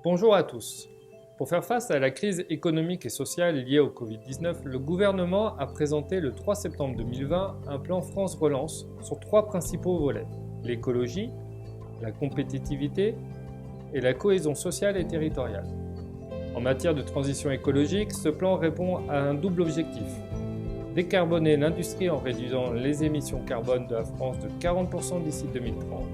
Bonjour à tous. Pour faire face à la crise économique et sociale liée au Covid-19, le gouvernement a présenté le 3 septembre 2020 un plan France Relance sur 3 principaux volets: l'écologie, la compétitivité et la cohésion sociale et territoriale. En matière de transition écologique, ce plan répond à un double objectif: décarboner l'industrie en réduisant les émissions carbone de la France de 40% d'ici 2030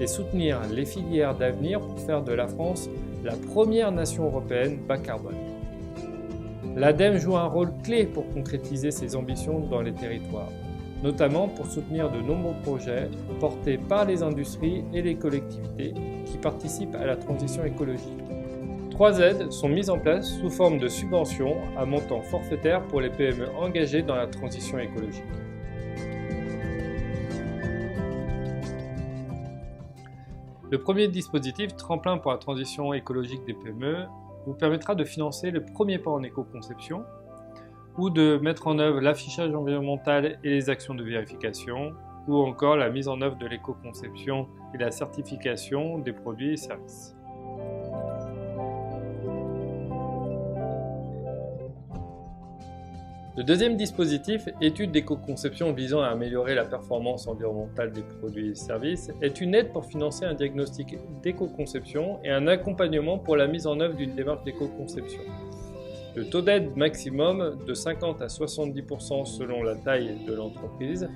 et soutenir les filières d'avenir pour faire de la France la première nation européenne bas carbone. L'ADEME joue un rôle clé pour concrétiser ses ambitions dans les territoires, notamment pour soutenir de nombreux projets portés par les industries et les collectivités qui participent à la transition écologique. 3 aides sont mises en place sous forme de subventions à montant forfaitaire pour les PME engagées dans la transition écologique. Le premier dispositif, Tremplin pour la transition écologique des PME, vous permettra de financer le premier pas en éco-conception ou de mettre en œuvre l'affichage environnemental et les actions de vérification ou encore la mise en œuvre de l'éco-conception et la certification des produits et services. Le deuxième dispositif, étude d'éco-conception visant à améliorer la performance environnementale des produits et services, est une aide pour financer un diagnostic d'éco-conception et un accompagnement pour la mise en œuvre d'une démarche d'éco-conception. Le taux d'aide maximum de 50 à 70% selon la taille de l'entreprise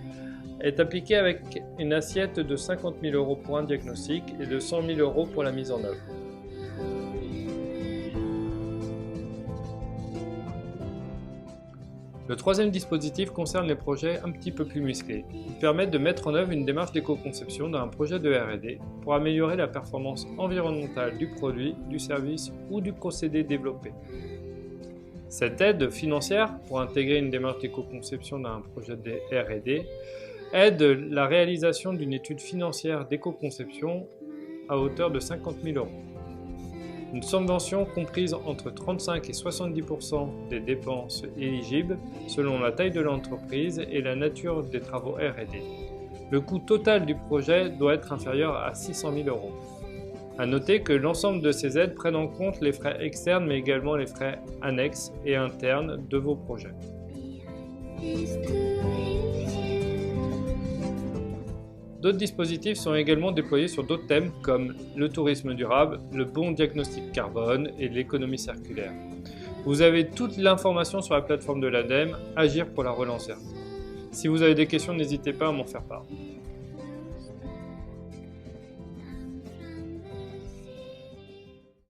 est appliqué avec une assiette de 50 000 € pour un diagnostic et de 100 000 € pour la mise en œuvre. Le troisième dispositif concerne les projets un petit peu plus musclés. Ils permettent de mettre en œuvre une démarche d'éco-conception dans un projet de R&D pour améliorer la performance environnementale du produit, du service ou du procédé développé. Cette aide financière pour intégrer une démarche d'éco-conception dans un projet de R&D aide la réalisation d'une étude financière d'éco-conception à hauteur de 50 000 €. Une subvention comprise entre 35 et 70% des dépenses éligibles selon la taille de l'entreprise et la nature des travaux R&D. Le coût total du projet doit être inférieur à 600 000 €. À noter que l'ensemble de ces aides prennent en compte les frais externes mais également les frais annexes et internes de vos projets. D'autres dispositifs sont également déployés sur d'autres thèmes comme le tourisme durable, le bon diagnostic carbone et l'économie circulaire. Vous avez toute l'information sur la plateforme de l'ADEME, Agir pour la relance verte. Si vous avez des questions, n'hésitez pas à m'en faire part.